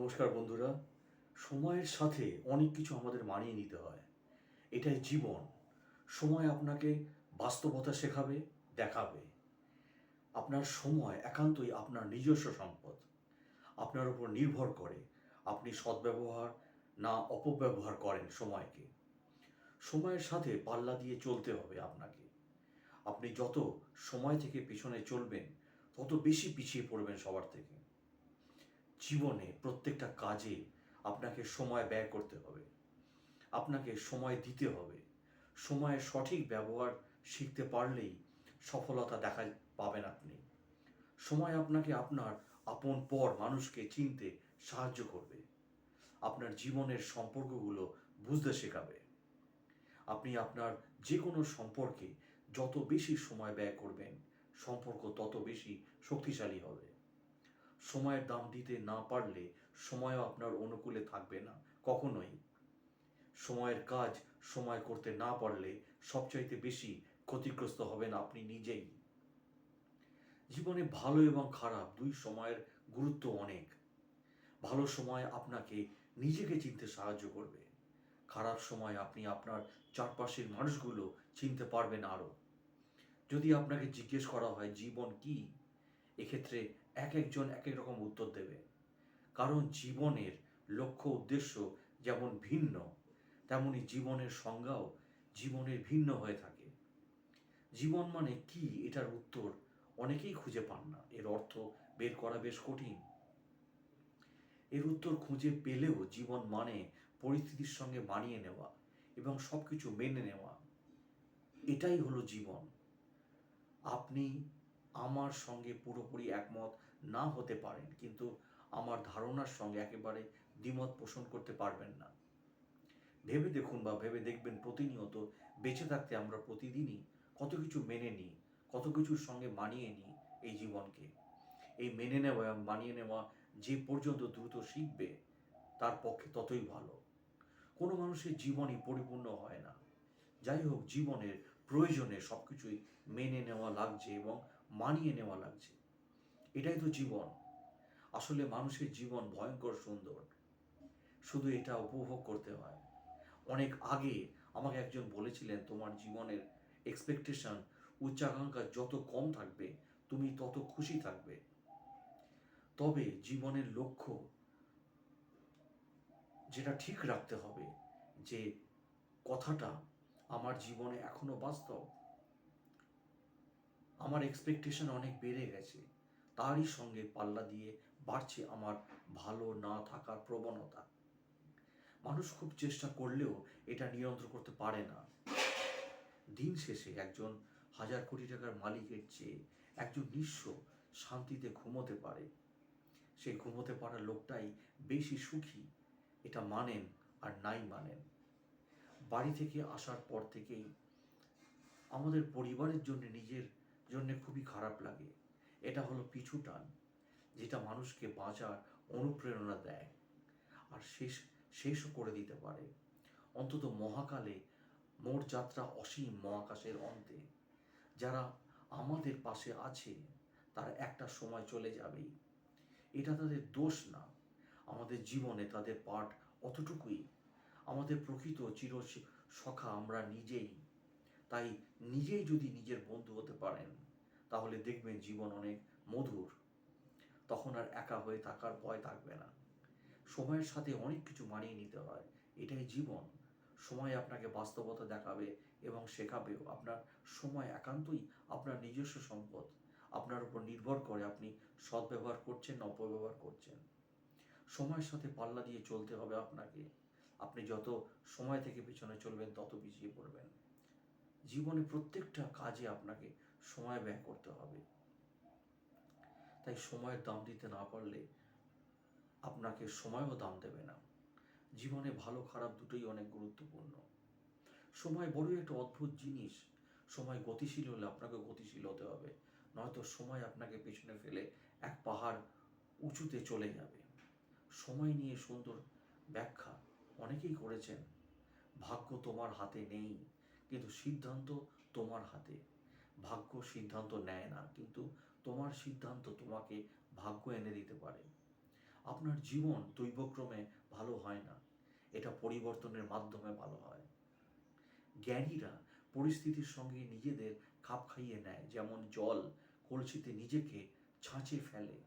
নমস্কার বন্ধুরা। সময়ের সাথে অনেক কিছু আমাদের মানিয়ে নিতে হয়। এটাই জীবন। সময় আপনাকে বাস্তবতা শেখাবে, দেখাবে। আপনার সময় একান্তই আপনার নিজস্ব সম্পদ। আপনার উপর নির্ভর করে আপনি সদ্ব্যবহার না অপব্যবহার করেন সময়কে। সময়ের সাথে পাল্লা দিয়ে চলতে হবে আপনাকে। আপনি যত সময় থেকে পিছনে চলবেন, তত বেশি পিছিয়ে পড়বেন সবার থেকে। জীবনে প্রত্যেকটা কাজে আপনাকে সময় ব্যয় করতে হবে, আপনাকে সময় দিতে হবে। সময়ের সঠিক ব্যবহার শিখতে পারলেই সফলতা পাবেন আপনি। সময় আপনাকে আপনার আপন পর মানুষকে চিনতে সাহায্য করবে, আপনার জীবনের সম্পর্কগুলো বুঝতে শেখাবে। আপনি আপনার যে কোনো সম্পর্কে যত বেশি সময় ব্যয় করবেন, সম্পর্ক তত বেশি শক্তিশালী হবে। সময়ের দাম দিতে না পারলে সময়ও আপনার অনুকূলে থাকবে না কখনোই। সময়ের কাজ সময় করতে না পারলে সবচাইতে বেশি ক্ষতিগ্রস্ত হবেন আপনি নিজেই। জীবনে ভালো এবং খারাপ দুই সময়ের গুরুত্ব অনেক। ভালো সময় আপনাকে নিজেকে চিনতে সাহায্য করবে, খারাপ সময় আপনি আপনার চারপাশের মানুষগুলো চিনতে পারবেন আরও। যদি আপনাকে জিজ্ঞেস করা হয় জীবন কি, এক্ষেত্রে এক একজন এক এক রকম উত্তর দেবে। কারণ জীবনের লক্ষ্য উদ্দেশ্য যেমন ভিন্ন, তেমনি জীবনের সংজ্ঞাও জীবনের ভিন্ন হয়ে থাকে। জীবন মানে কি, এটার উত্তর অনেকেই খুঁজে পান না। এর অর্থ বের করা বেশ কঠিন। এর উত্তর খুঁজে পেলেও জীবন মানে পরিস্থিতির সঙ্গে মানিয়ে নেওয়া এবং সব কিছু মেনে নেওয়া। এটাই হলো জীবন। আপনি আমার সঙ্গে পুরোপুরি একমত না হতে পারেন, কিন্তু আমার ধারণার সঙ্গে একেবারে দ্বিমত পোষণ করতে পারবেন না। ভেবে দেখুন বা ভেবে দেখবেন, প্রতিনিয়ত বেঁচে থাকতে আমরা প্রতিদিনই কত কিছু মেনে নিই, কত কিছুর সঙ্গে মানিয়ে নিই এই জীবনকে। এই মেনে নেওয়া এবং মানিয়ে নেওয়া যে পর্যন্ত দ্রুত শিখবে, তার পক্ষে ততই ভালো। কোনো মানুষের জীবনই পরিপূর্ণ হয় না। যাই হোক, জীবনের প্রয়োজনে সব কিছুই মেনে নেওয়া লাগছে এবং মানিয়ে নেওয়া লাগছে। এটাই তো জীবন। আসলে মানুষের জীবন ভয়ঙ্কর সুন্দর, শুধু এটা উপভোগ করতে হয়। অনেক আগে আমাকে একজন বলেছিলেন, তোমার জীবনের এক্সপেকটেশন, উচ্চাকাঙ্ক্ষা যত কম থাকবে তুমি তত খুশি থাকবে। তবে জীবনের লক্ষ্য যেটা ঠিক রাখতে হবে, যে কথাটা আমার জীবনে এখনো বাস্তব, আমার এক্সপেকটেশন অনেক বেড়ে গেছে, তারই সঙ্গে পাল্লা দিয়ে বাড়ছে আমার ভালো না থাকার প্রবণতা। মানুষ খুব চেষ্টা করলেও এটা নিয়ন্ত্রণ করতে পারে না। দিন শেষে একজন হাজার কোটি টাকার মালিকের চেয়ে একজন নিঃস্ব শান্তিতে ঘুমোতে পারে। সেই ঘুমোতে পারা লোকটাই বেশি সুখী, এটা মানেন আর নাই মানেন। বাড়ি থেকে আসার পর থেকেই আমাদের পরিবারের জন্য, নিজের জন্য খুবই খারাপ লাগে। এটা হলো পিছু টান, যেটা মানুষকে বাঁচার অনুপ্রেরণা দেয় আর শেষও করে দিতে পারে। অন্তত মহাকালে মোর যাত্রা অসীম মহাকাশের অন্তে। যারা আমাদের পাশে আছে তারা একটা সময় চলে যাবেই, এটা তাদের দোষ না। আমাদের জীবনে তাদের পাঠ অতটুকুই। আমাদের প্রকৃত সখা আমরা নিজেই। তাই নিজেই যদি নিজের বন্ধু হতে পারেন, তাহলে দেখবেন জীবন অনেক মধুর। তখন আর একা হয়ে থাকার ভয় থাকবে না। সময়ের সাথে অনেক কিছু মানিয়ে নিতে হয়, এটাই জীবন। সময় আপনাকে বাস্তবতা দেখাবে এবং শেখাবেও। আপনার সময় একান্তই আপনার নিজস্ব সম্পদ। আপনার উপর নির্ভর করে আপনি সদ্ব্যবহার করছেন না অপব্যবহার করছেন। সময়ের সাথে পাল্লা দিয়ে চলতে হবে আপনাকে। আপনি যত সময় থেকে পিছনে চলবেন তত পিছিয়ে পড়বেন। জীবনে প্রত্যেকটা কাজে আপনাকে সময় ব্যয় করতে হবে। তাই সময়ের দাম দিতে না পারলে আপনাকে সময়ও দাম দেবে না। জীবনে ভালো খারাপ দুটোই অনেক গুরুত্বপূর্ণ। সময় বড়ই একটা অদ্ভুত জিনিস। সময় গতিশীল হলে আপনাকে গতিশীল হতে হবে, নয়তো সময় আপনাকে পেছনে ফেলে এক পাহাড় উঁচুতে চলে যাবে। সময় নিয়ে সুন্দর ব্যাখ্যা অনেকেই করেছেন। ভাগ্য তোমার হাতে নেই, কিন্তু সিদ্ধান্ত তোমার হাতে। ভাগ্য সিদ্ধান্ত নেয় না, কিন্তু তোমার সিদ্ধান্ত তোমাকে ভাগ্য এনে দিতে পারে। আপনার জীবন দৈবক্রমে ভালো হয় না, এটা পরিবর্তনের মাধ্যমে ভালো হয়। জ্ঞানীরা পরিস্থিতির সঙ্গে নিজেদের খাপ খাইয়ে নেয়, যেমন জল কলসিতে নিজেকে ছাঁচে ফেলে।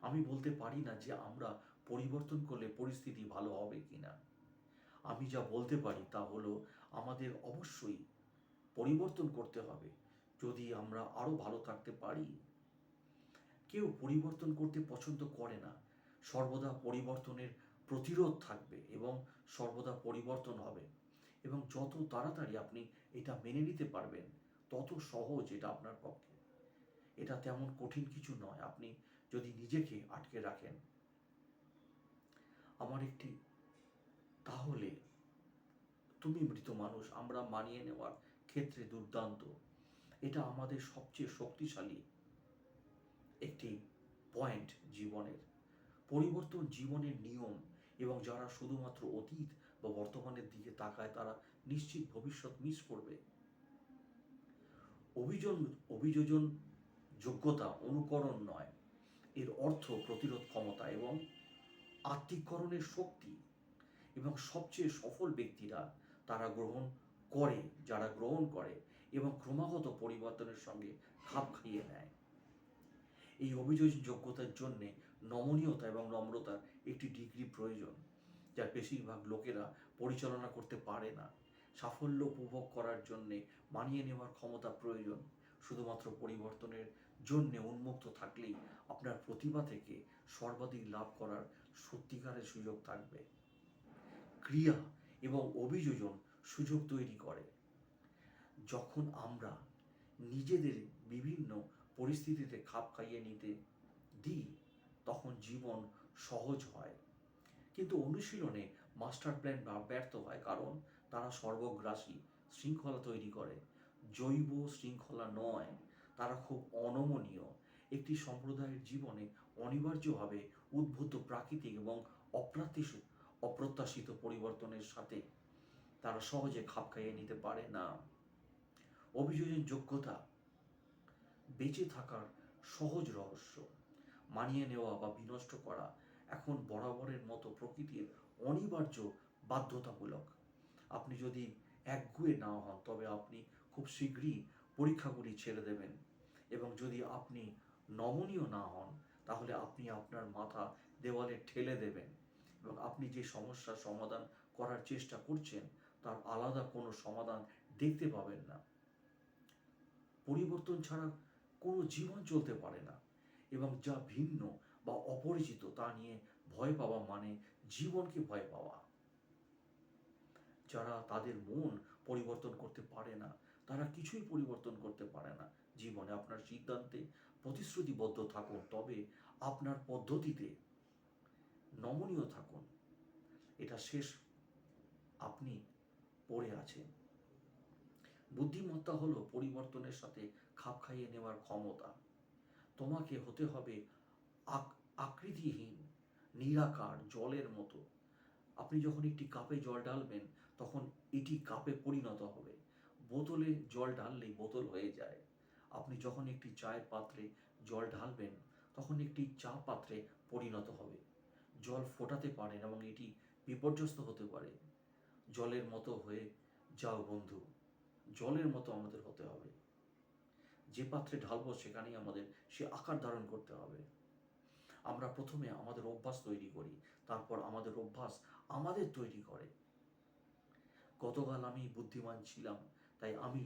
আমি বলতে পারি না যে আমরা পরিবর্তন করলে পরিস্থিতি ভালো হবে কিনা। আমি যা বলতে পারি তা হলো আমাদের অবশ্যই পরিবর্তন করতে হবে যদি আমরা আরো ভালো থাকতে পারি। কেউ পরিবর্তন করতে পছন্দ করে না, সর্বদা পরিবর্তনের প্রতিরোধ থাকবে এবং সর্বদা পরিবর্তন হবে। এবং যত তাড়াতাড়ি আপনি এটা মেনে নিতে পারবেন তত সহজ এটা আপনার পক্ষে। এটা তেমন কঠিন কিছু নয় আপনি যদি নিজেকে আটকে রাখেন। আমার একটি তাহলে তুমি মৃত মানুষ আমরা মানিয়ে নেওয়ার ক্ষেত্রে দুর্দান্ত, এটা আমাদের সবচেয়ে শক্তিশালী একটি পয়েন্ট জীবনের। পরিবর্তন জীবনের নিয়ম, এবং যারা শুধুমাত্র অতীত বা বর্তমানের দিকে তাকায় তারা নিশ্চিত ভবিষ্যৎ মিস করবে। অভিযোজন যোগ্যতা অনুকরণ নয়, এর অর্থ প্রতিরোধ ক্ষমতা এবং আত্মিককরণের শক্তি। এবং সবচেয়ে সফল ব্যক্তিরা যারা গ্রহণ করে এবং ক্রমাগত পরিবর্তনের সঙ্গে খাপ খাইয়ে নেয়। এই অভিযোজন যোগ্যতার জন্য নমনীয়তা এবং নম্রতার একটি ডিগ্রি প্রয়োজন, যা বেশিরভাগ লোকেরা পরিচালনা করতে পারে না। সাফল্য উপভোগ করার জন্যে মানিয়ে নেওয়ার ক্ষমতা প্রয়োজন। শুধুমাত্র পরিবর্তনের জন্য উন্মুক্ত থাকলেই আপনার প্রতিভা থেকে সর্বাধিক লাভ করার সত্যিকারের সুযোগ থাকবে। ক্রিয়া এবং অভিযোজন সুযোগ তৈরি করে। যখন আমরা নিজেদের বিভিন্ন পরিস্থিতিতে খাপ খাইয়ে নিতে দিই তখন জীবন সহজ হয়। কিন্তু অনুশীলনে মাস্টার প্ল্যান ব্যর্থ হয়, কারণ তারা সর্বগ্রাসী শৃঙ্খলা তৈরি করে, জৈব শৃঙ্খলা নয়। তারা খুব অনমনীয়। একটি সম্প্রদায়ের জীবনে অনিবার্যভাবে উদ্ভূত প্রাকৃতিক এবং অপ্রত্যাশিত পরিবর্তনের সাথে তারা সহজে খাপ খাইয়ে নিতে পারে না। অভিযোজন যোগ্যতা বেঁচে থাকার সহজ রহস্য। মানিয়ে নেওয়া বা বিনষ্ট করা এখন বরাবরের মতো প্রকৃতির অনিবার্য বাধ্যতামূলক। আপনি যদি একগুঁয়ে না হন তবে আপনি খুব শীঘ্রই পরীক্ষাগুলি ছেড়ে দেবেন, এবং যদি আপনি নমনীয় না হন তাহলে আপনি আপনার মাথা দেওয়ালে ঠেলে দেবেন, এবং আপনি যে সমস্যার সমাধান করার চেষ্টা করছেন তার আলাদা কোনো সমাধান দেখতে পাবেন না। পরিবর্তন ছাড়া কোনো জীবন চলতে পারে না, এবং যা ভিন্ন বা অপরিচিত তা নিয়ে ভয় পাওয়া মানে জীবনকে ভয় পাওয়া। যারা তাদের মন পরিবর্তন করতে পারে না তারা কিছুই পরিবর্তন করতে পারে না জীবনে। আপনার সিদ্ধান্তে প্রতিশ্রুতিবদ্ধ থাকুন, তবে আপনার পদ্ধতিতে নমনীয় থাকুন। এটা শেষ আপনি পড়ে আছেন। বুদ্ধিমত্তা হলো পরিবর্তনের সাথে খাপ খাইয়ে নেওয়ার ক্ষমতা। তোমাকে হতে হবে আকৃতিহীন, নিরাকার জলের মতো। আপনি যখন একটি কাপে জল ঢালবেন তখন এটি কাপে পরিণত হবে। বোতলে জল ঢাললেই বোতল হয়ে যায়। আপনি যখন একটি চায়ের পাত্রে জল ঢালবেন তখন একটি চা পাত্রে পরিণত হবে। জল ফোটাতে পারেন এবং এটি বিপর্যস্ত হতে পারে। জলের মতো হয়ে যাও বন্ধু, জলের মতো আমাদের হতে হবে। যে পাত্রে ঢালবো সেখানেই আমাদের সে আকার ধারণ করতে হবে। আমরা প্রথমে আমাদের অভ্যাস তৈরি করি, তারপর আমাদের অভ্যাস আমাদের তৈরি করে। গতকাল আমি বুদ্ধিমান ছিলাম তাই আমি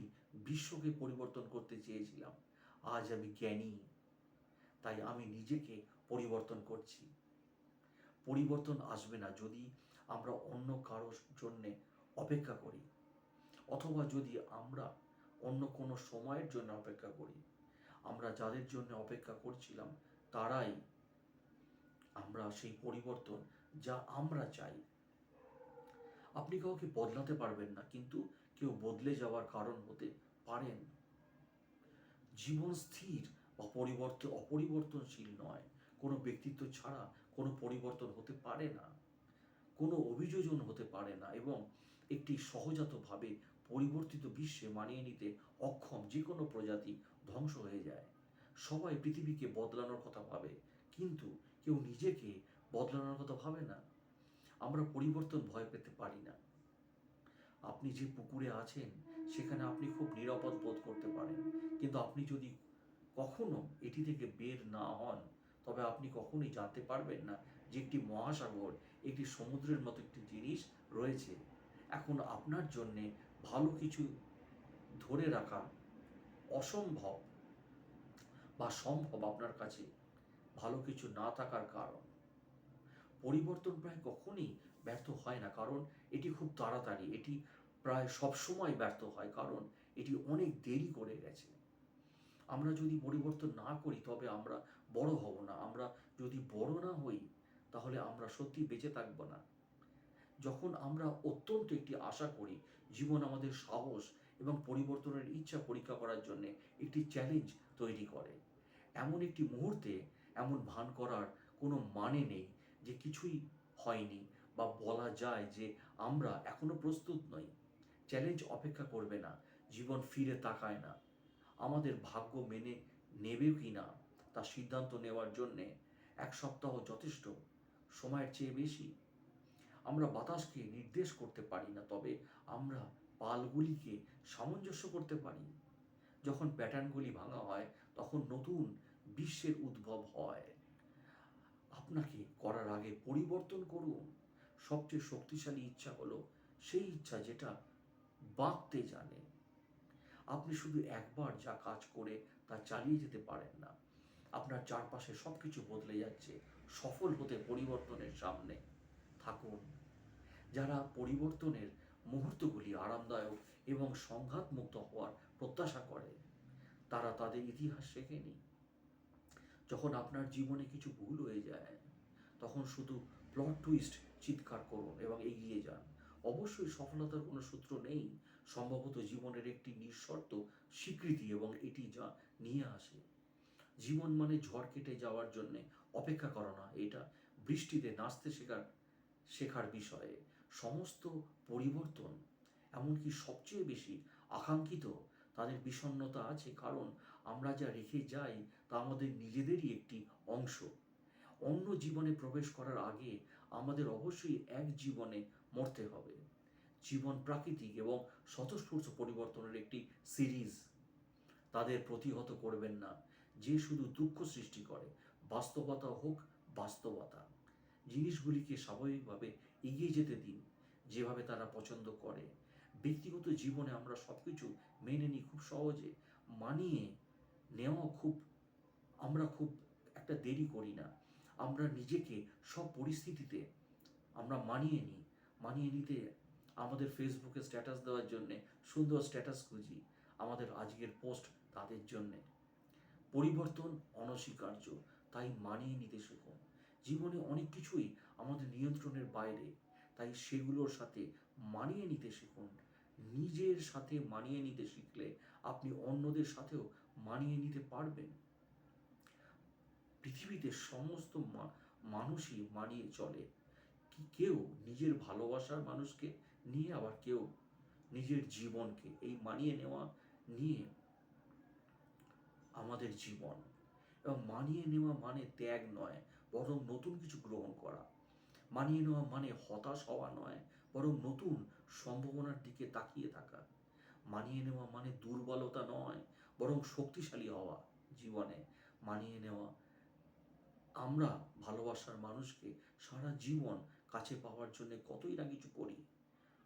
বিশ্বকে পরিবর্তন করতে চেয়েছিলাম। আজ আমি জ্ঞানী তাই আমি নিজেকে পরিবর্তন করছি। পরিবর্তন আসবে না যদি আমরা অন্য কারোর জন্যে অপেক্ষা করি, অথবা যদি আমরা অন্য কোনো সময়ের জন্য অপেক্ষা করি। আমরা যাদের জন্য অপেক্ষা করছিলাম তারাই আমরা সেই পরিবর্তন যা আমরা চাই। আপনি কাউকে বদলাতে পারবেন না, কিন্তু কেউ বদলে যাওয়ার কারণ হতে পারেন। জীবন স্থির বা অপরিবর্তনশীল নয়। কোনো ব্যক্তিত্ব ছাড়া কোনো পরিবর্তন হতে পারে না, কোনো অভিযোজন হতে পারে না, এবং একটি সহজাতভাবে পরিবর্তিত বিশ্বে মানিয়ে নিতে অক্ষম যে কোনো প্রজাতি ধ্বংস হয়ে যায়। সবাই পৃথিবীকে বদলানোর কথা ভাবে, কিন্তু কেউ নিজেকে বদলানোর কথা ভাবে না। আমরা পরিবর্তন ভয় পেতে পারি না। আপনি যে পুকুরে আছেন সেখানে আপনি খুব নিরাপদ বোধ করতে পারেন, কিন্তু আপনি যদি কখনো এটি থেকে বের না হন তবে আপনি কখনোই জানতে পারবেন না যে একটি মহাসাগর, একটি সমুদ্রের মতো একটি জিনিস রয়েছে। এখন আপনার জন্যে ভালো কিছু ধরে রাখা অসম্ভব বা সম্ভব আপনার কাছে ভালো কিছু না থাকার কারণ। পরিবর্তন প্রায় কখনই ব্যর্থ হয় না, কারণ এটি খুব তাড়াতাড়ি, এটি প্রায় সবসময় ব্যর্থ হয়, কারণ এটি অনেক দেরি করে গেছে। আমরা যদি পরিবর্তন না করি তবে আমরা বড় হব না। আমরা যদি বড় না হই তাহলে আমরা সত্যি বেঁচে থাকব না। যখন আমরা অত্যন্ত একটি আশা করি, জীবন আমাদের সাহস এবং পরিবর্তনের ইচ্ছা পরীক্ষা করার জন্য একটি চ্যালেঞ্জ তৈরি করে। এমন একটি মুহূর্তে এমন ভান করার কোনো মানে নেই যে কিছুই হয়নি, বা বলা যায় যে আমরা এখনো প্রস্তুত নই। চ্যালেঞ্জ অপেক্ষা করবে না, জীবন ফিরে তাকায় না। আমাদের ভাগ্য মেনে নেবে কি না তা সিদ্ধান্ত নেওয়ার জন্যে 1 সপ্তাহ যথেষ্ট, সময়ের চেয়ে বেশি। আমরা বাতাসকে নির্দেশ করতে পারি না, তবে আমরা পালগুলিকে সামঞ্জস্য করতে পারি। যখন প্যাটার্নগুলি ভাঙা হয় তখন নতুন বিশ্বের উদ্ভব হয়। আপনাকে করার আগে পরিবর্তন করুন। সবচেয়ে শক্তিশালী ইচ্ছা হলো সেই ইচ্ছা যেটা বাঁকতে জানে। আপনি শুধু একবার যা কাজ করে তা চালিয়ে যেতে পারেন না। আপনার চারপাশে সবকিছু বদলে যাচ্ছে। সফল হতে পরিবর্তনের সামনে থাকুন। যারা পরিবর্তনের মুহূর্তগুলি আরামদায়ক এবং সংঘাতমুক্ত হওয়ার প্রত্যাশা করে, তারা তাদের ইতিহাস শেখেনি। যখন আপনার জীবনে কিছু ভুল হয়ে যায় তখন শুধু প্লট টুইস্ট চিৎকার করুন এবং এগিয়ে যান। অবশ্যই সফলতার কোনো সূত্র নেই, সম্ভবত জীবনের একটি নিঃশর্ত স্বীকৃতি, এবং এটি যা নিয়ে আসে। জীবন মানে ঝড় কেটে যাওয়ার জন্যে অপেক্ষা করা না, এটা বৃষ্টিতে নাচতে শেখার বিষয়ে। সমস্ত পরিবর্তন, এমনকি সবচেয়ে বেশি আকাঙ্ক্ষিত, তাদের বিষণ্ণতা আছে, কারণ আমরা যা রেখে যাই তা আমাদের নিজেদেরই একটি অংশ। অন্য জীবনে প্রবেশ করার আগে আমাদের অবশ্যই এক জীবনে মরতে হবে। জীবন প্রাকৃতিক এবং স্বতঃস্ফূর্ত পরিবর্তনের একটি সিরিজ। তাদের প্রতিহত করবেন না, যে শুধু দুঃখ সৃষ্টি করে। বাস্তবতা হোক বাস্তবতা, জিনিসগুলিকে স্বাভাবিকভাবে এগিয়ে যেতে দিন যেভাবে তারা পছন্দ করে। ব্যক্তিগত জীবনে আমরা সব কিছু মেনে নিই খুব সহজে, মানিয়ে নেওয়া আমরা খুব একটা দেরি করি না। আমরা নিজেকে সব পরিস্থিতিতে আমরা মানিয়ে নিতে আমাদের ফেসবুকে স্ট্যাটাস দেওয়ার জন্যে সুন্দর স্ট্যাটাস খুঁজি, আমাদের আজকের পোস্ট তাদের জন্যে। পরিবর্তন অনস্বীকার্য, তাই মানিয়ে নিতে শিখুন। জীবনে অনেক কিছুই আমাদের নিয়ন্ত্রণের বাইরে, তাই সেগুলোর সাথে মানিয়ে নিতে শিখুন। নিজের সাথে মানিয়ে নিতে শিখলে আপনি অন্যদের সাথেও মানিয়ে নিতে পারবেন। পৃথিবীতে সমস্ত মানুষই মানিয়ে চলে। কেউ নিজের ভালোবাসার মানুষকে নিয়ে, আবার কেউ নিজের জীবনকে। এই মানিয়ে নেওয়া নিয়ে আমাদের জীবন। এবং মানিয়ে নেওয়া মানে ত্যাগ নয়, বরং নতুন কিছু গ্রহণ করা। মানিয়ে নেওয়া মানে হতাশ হওয়া নয়, বরং নতুন সম্ভাবনার দিকে তাকিয়ে থাকা। মানিয়ে নেওয়া মানে দুর্বলতা নয়, বরং শক্তিশালী হওয়া জীবনে। মানিয়ে নেওয়া, আমরা ভালোবাসার মানুষকে সারা জীবন কাছে পাওয়ার জন্য কতই না কিছু করি,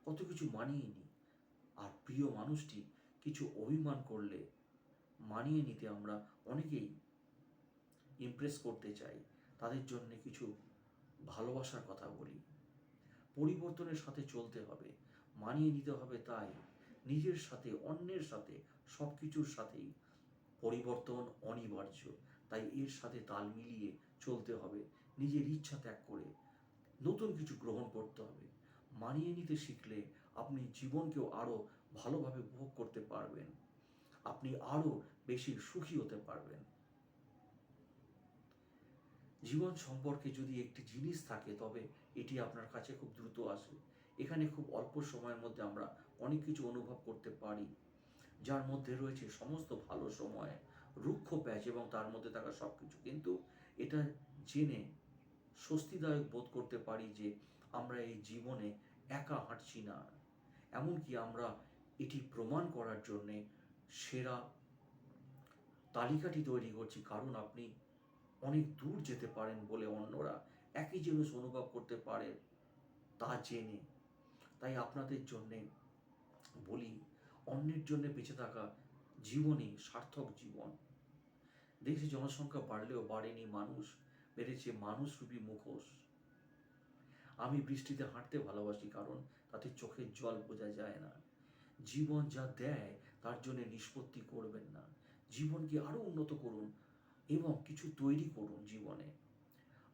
কত কিছু মানিয়ে নিই। আর প্রিয় মানুষটি কিছু অভিমান করলে মানিয়ে নিতে আমরা অনেকেই ইমপ্রেস করতে চাই, তাদের জন্য কিছু ভালোবাসার কথা বলি। পরিবর্তনের সাথে চলতে হবে, মানিয়ে নিতে হবে, তাই নিজের সাথে, অন্যের সাথে, সব কিছুর সাথেই পরিবর্তন অনিবার্য। তাই এর সাথে তাল মিলিয়ে চলতে হবে, নিজের ইচ্ছা ত্যাগ করে নতুন কিছু গ্রহণ করতে হবে। মানিয়ে নিতে শিখলে আপনি জীবনকেও আরও ভালোভাবে উপভোগ করতে পারবেন, আপনি আরও বেশি সুখী হতে পারবেন। জীবন সম্পর্কে যদি একটি জিনিস থাকে তবে এটি আপনার কাছে খুব দ্রুত আসে। এখানে খুব অল্প সময়ের মধ্যে আমরা অনেক কিছু অনুভব করতে পারি, যার মধ্যে রয়েছে সমস্ত ভালো সময়, রুক্ষ প্যাচ এবং তার মধ্যে থাকা সব কিছু। কিন্তু এটা জেনে স্বস্তিদায়ক বোধ করতে পারি যে আমরা এই জীবনে একা হাঁটছি না। এমনকি আমরা এটি প্রমাণ করার জন্যে সেরা তালিকাটি তৈরি করছি, কারণ আপনি অনেক দূর যেতে পারেন বলে অন্যরা একই জিনিস অনুভব করতে পারে তা জেনে। তাই আপনাদের জন্যে বলি, অন্যের জন্য বেঁচে থাকা জীবনই সার্থক জীবন। দেশে জনসংখ্যা বাড়লেও বাড়েনি মানুষ, বেড়েছে মানুষরূপী মুখোশ। আমি বৃষ্টিতে হাঁটতে ভালোবাসি, কারণ তাতে চোখের জল বোঝা যায় না। জীবন যা দেয় তার জন্য নিষ্পত্তি করবেন না, জীবনকে আরো উন্নত করুন এবং কিছু তৈরি করুন জীবনে।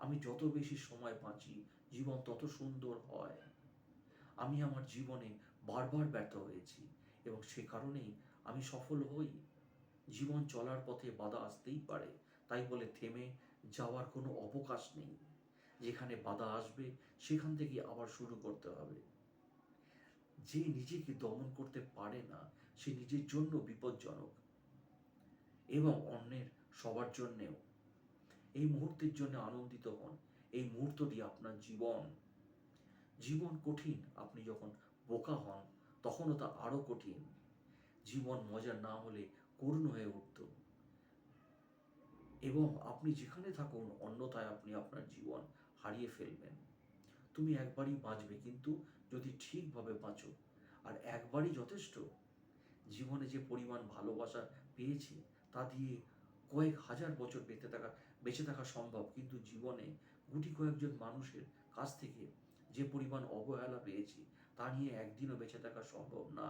আমি যত বেশি সময় বাঁচি, জীবন তত সুন্দর হয়। আমি আমার জীবনে বারবার ব্যর্থ হয়েছি এবং সে কারণেই আমি সফল হই। জীবন চলার পথে বাধা আসতেই পারে, তাই বলে থেমে যাওয়ার কোনো অবকাশ নেই। যেখানে বাধা আসবে সেখান থেকে আবার শুরু করতে হবে। যে নিজেকে দমন করতে পারে না সে নিজের জন্য বিপজ্জনক এবং অন্যের সবার জন্যেও। এই মুহূর্তের জন্য আনন্দিত হন। এই মুহূর্তটি আপনার জীবন। জীবন কঠিন, আপনি যখন বোকা হন তখনও তা আরো কঠিন। জীবন মজার না হলে করুণ হয়ে উঠত এবং আপনি যেখানে থাকুন অন্যথায় আপনি আপনার জীবন হারিয়ে ফেলবেন। তুমি একবারই বাঁচবে, কিন্তু যদি ঠিকভাবে বাঁচো। আর একবারই যথেষ্ট। জীবনে যে পরিমাণ ভালোবাসা পেয়েছি তা দিয়ে কয়েক হাজার বছর বেঁচে থাকা সম্ভব, কিন্তু জীবনে গুটি কয়েকজন মানুষের কাছ থেকে যে পরিমাণ অবহেলা পেয়েছি তা নিয়ে একদিনও বেঁচে থাকা সম্ভব না।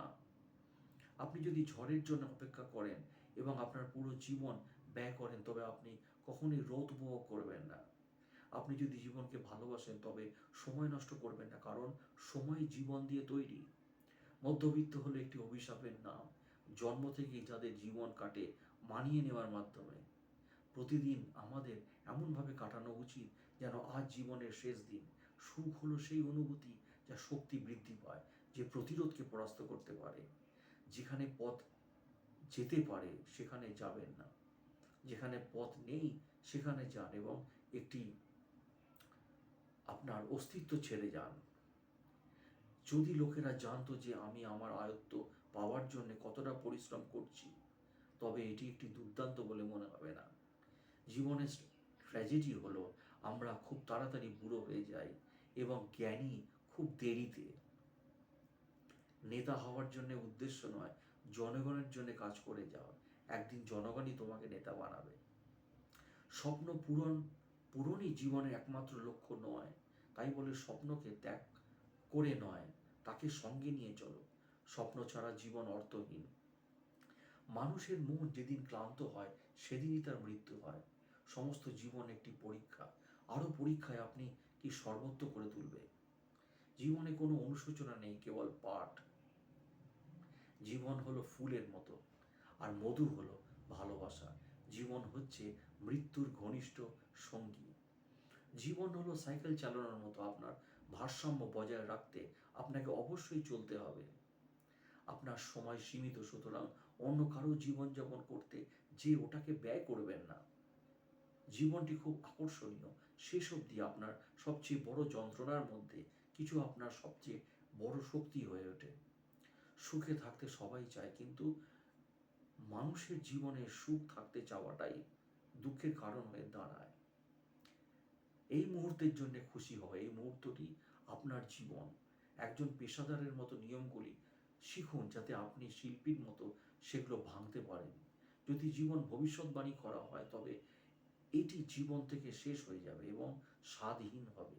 আপনি যদি ঝড়ের জন্য অপেক্ষা করেন এবং আপনার পুরো জীবন ব্যয় করেন, তবে আপনি কখনোই রোদ উপভোগ করবেন না। আপনি যদি জীবনকে ভালোবাসেন তবে সময় নষ্ট করবেন না, কারণ সময় জীবন দিয়ে তৈরি। মধ্যবিত্ত হলো একটি অভিশাপের নাম। জন্ম থেকেই যাদের জীবন কাটে মানিয়ে নেওয়ার মাধ্যমে। প্রতিদিন আমাদের এমনভাবে কাটানো উচিত যেন আজ জীবনের শেষ দিন। সুখ হলো সেই অনুভূতি যা শক্তি বৃদ্ধি পায়, যে প্রতিরোধকে পরাস্ত করতে পারে। যেখানে পথ যেতে পারে সেখানে যাবেন না, যেখানে পথ নেই সেখানে যান এবং একটি আপনার অস্তিত্ব ছেড়ে যান। যদি লোকেরা জানতো যে আমি আমার আয়ত্ত পাওয়ার জন্য কতটা পরিশ্রম করছি, তবে এটি একটি দুর্দান্ত বলে মনে হবে না। জীবনের ট্র্যাজেডি হলো আমরা খুব তাড়াতাড়ি বুড়ো হয়ে যাই এবং জ্ঞানী খুব দেরিতে। নেতা হওয়ার জন্য উদ্দেশ্য নয়, জনগণের জন্য কাজ করে যাও। একদিন জনগণই তোমাকে নেতা বানাবে। স্বপ্ন পূরণই জীবনের একমাত্র লক্ষ্য নয়, তাই বলে স্বপ্নকে ত্যাগ করে নয়, তাকে সঙ্গে নিয়ে চলো। স্বপ্ন ছাড়া জীবন অর্থহীন। মানুষের মন যেদিন ক্লান্ত হয় সেদিনই তার মৃত্যু হয়। সমস্ত জীবন একটি পরীক্ষা, আরো পরীক্ষায় আপনি কি সর্বোচ্চ করে তুলবে। জীবনে কোনো অনুশোচনা নেই, কেবল পাঠ। জীবন হলো ফুলের মতো আর মধু হলো ভালোবাসা। জীবন হচ্ছে মৃত্যুর ঘনিষ্ঠ সঙ্গী। জীবন হলো সাইকেল চালানোর মতো, আপনার ভারসাম্য বজায় রাখতে আপনাকে অবশ্যই চলতে হবে। আপনার সময় সীমিত, সুতরাং অন্য কারো জীবনযাপন করতে যে ওটাকে ব্যয় করবেন না। জীবনটি খুব আকর্ষণীয়, শেষ অবধি আপনার সবচেয়ে বড় যন্ত্রণার মধ্যে কিছু আপনার সবচেয়ে বড় শক্তি হয়ে ওঠে। সুখে থাকতে সবাই চায়, কিন্তু মানুষের জীবনে সুখ থাকতে চাওয়াটাই দুঃখের কারণ হয়ে দাঁড়ায়। এই মুহূর্তের জন্য খুশি হয়, এই মুহূর্তটি আপনার জীবন। একজন পেশাদারের মতো নিয়মগুলি শিখুন, যাতে আপনি শিল্পীর মতো সেগুলো ভাঙতে পারেন। যদি জীবন ভবিষ্যৎবাণী করা হয় তবে এটি জীবন থেকে শেষ হয়ে যাবে এবং স্বাদহীন হবে।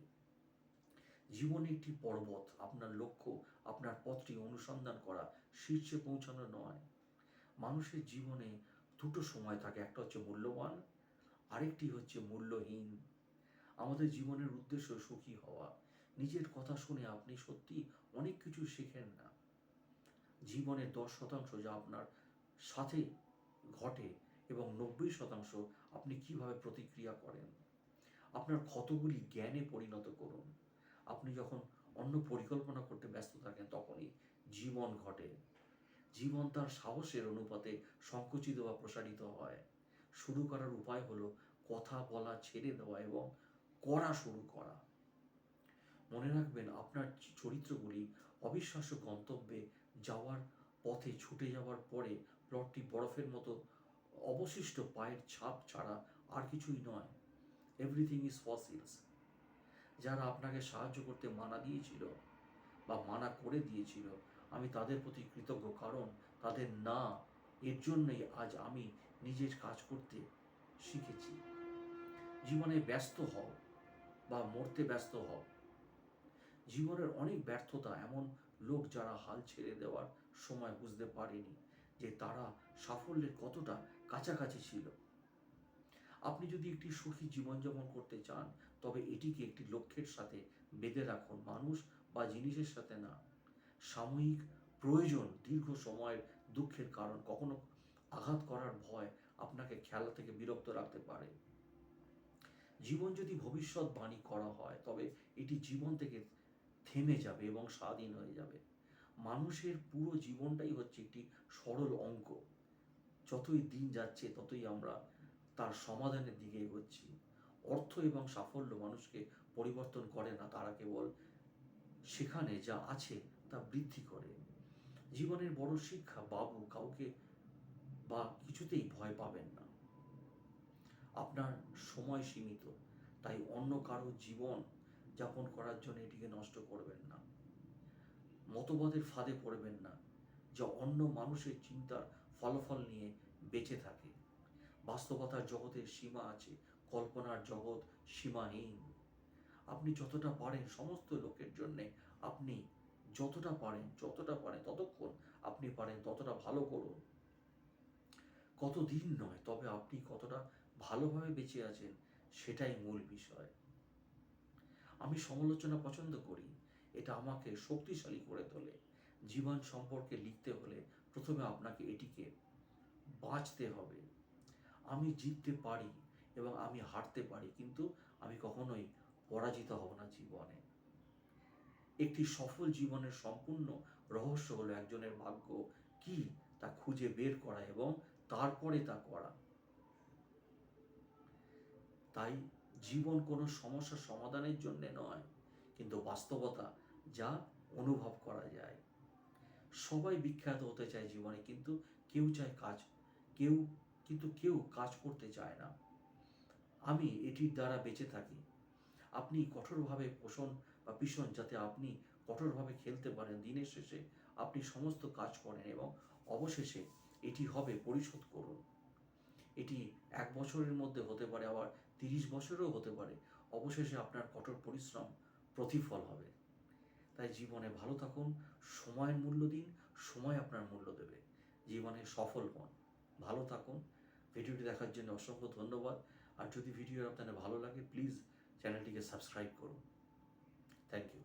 জীবন একটি পর্বত, আপনার লক্ষ্য আপনার পথটি অনুসন্ধান করা, শীর্ষে পৌঁছানো নয়। মানুষের জীবনে দুটো সময় থাকে, একটা হচ্ছে মূল্যবান, আরেকটি হচ্ছে মূল্যহীন। আমাদের জীবনের উদ্দেশ্য সুখী হওয়া। নিজের কথা শুনে আপনি সত্যি অনেক কিছু শেখেন না। জীবনের 10% যা আপনার সাথে ঘটে এবং 90% আপনি কিভাবে প্রতিক্রিয়া করেন। আপনার ক্ষতগুলি জ্ঞানে পরিণত করুন। আপনি যখন অন্য পরিকল্পনা করতে ব্যস্ত থাকেন তখনই জীবন ঘটে। জীবন তার সাহসের অনুপাতে সংকুচিত বা প্রসারিত হয়। শুরু করার উপায় হলো কথা বলা ছেড়ে দেওয়া এবং করা শুরু করা। মনে রাখবেন, আপনার চরিত্রগুলি অবিশ্বাস্য গন্তব্যে যাওয়ার পথে ছুটে যাওয়ার পরে প্লটটি বরফের মতো অবশিষ্ট পায়ের ছাপ ছাড়া আর কিছুই নয়। Everything is fossils. যারা আপনাকে সাহায্য করতে মানা দিয়েছিল বা মানা করে দিয়েছিল, আমি তাদের প্রতি কৃতজ্ঞ, কারণ তাদের না এর জন্যই আজ আমি নিজের কাজ করতে শিখেছি। জীবনে ব্যস্ত হও বা মরতে ব্যস্ত হও। জীবনের অনেক ব্যর্থতা এমন লোক যারা হাল ছেড়ে দেওয়ার সময় বুঝতে পারেনি যে তারা সাফল্যের কতটা কাছাকাছি ছিল। আপনি যদি একটি সুখী জীবনযাপন করতে চান, তবে এটিকে একটি লক্ষ্যের সাথে বেঁধে রাখুন, মানুষ বা জিনিসের সাথে না। সাময়িক প্রয়োজন দীর্ঘ সময়ের দুঃখের কারণ। কখনো আঘাত করার ভয় আপনাকে খেলা থেকে বিরক্ত রাখতে পারে। জীবন যদি ভবিষ্যৎবাণী করা হয়, তবে এটি জীবন থেকে থেমে যাবে এবং স্বাধীন হয়ে যাবে। মানুষের পুরো জীবনটাই হচ্ছে একটি সরল অঙ্ক। যতই দিন যাচ্ছে ততই আমরা তার সমাধানের দিকে এগোচ্ছি। অর্থ এবং সাফল্য মানুষকে পরিবর্তন করে না, তারা কেবল সেখানে যা আছে তা বৃদ্ধি করে। জীবনের বড় শিক্ষা, বাবু কাউকে বা কিছুতেই ভয় পাবেন না। আপনার সময় সীমিত, তাই অন্য কারো জীবন যাপন করার জন্য এটিকে নষ্ট করবেন না। মতবাদের ফাঁদে পড়বেন না, যা অন্য মানুষের চিন্তার ফলাফল নিয়ে বেঁচে থাকে। বাস্তবতার জগতের সীমা আছে, কল্পনার জগৎ সীমাহীন। আপনি যতটা পারেন সমস্ত লোকের জন্যে, আপনি যতটা পারেন ততক্ষণ আপনি পারেন ততটা ভালো করুন। কতদিন নয়, তবে আপনি কতটা ভালোভাবে বেঁচে আছেন সেটাই মূল বিষয়। আমি সমালোচনা পছন্দ করি, এটা আমাকে শক্তিশালী করে তোলে। জীবন সম্পর্কে লিখতে হলে প্রথমে আপনাকে এটিকে বাঁচতে হবে। আমি জিততে পারি এবং আমি হারতে পারি, কিন্তু আমি কখনোই পরাজিত হব না জীবনে। একটি সফল জীবনের সম্পূর্ণ রহস্য হলো একজনের ভাগ্য কি তা খুঁজে বের করা এবং তারপরে তা করা। তাই জীবন কোনো সমস্যা সমাধানের জন্য নয়, কিন্তু বাস্তবতা যা অনুভব করা যায়। সবাই বিখ্যাত হতে চায় জীবনে, কিন্তু কেউ চায় কাজ, কেউ কাজ করতে চায় না। আমি এটির দ্বারা বেঁচে থাকি। আপনি কঠোরভাবে পোষণ বা পিষণ, যাতে আপনি কঠোরভাবে খেলতে পারেন। দিনের শেষে আপনি সমস্ত কাজ করেন এবং অবশেষে এটি হবে পরিশোধ করুন। এটি 1 বছরের মধ্যে হতে পারে, আবার 30 বছরেও হতে পারে। অবশেষে আপনার কঠোর পরিশ্রম প্রতিফল হবে। তাই জীবনে ভালো থাকুন, সময়ের মূল্য দিন, সময় আপনার মূল্য দেবে। জীবনে সফল হন, ভালো থাকুন। ভিডিওটি দেখার জন্য অসংখ্য ধন্যবাদ। আর যদি ভিডিও আপনাদের ভালো লাগে, প্লিজ চ্যানেলটিকে সাবস্ক্রাইব করুন। Thank you.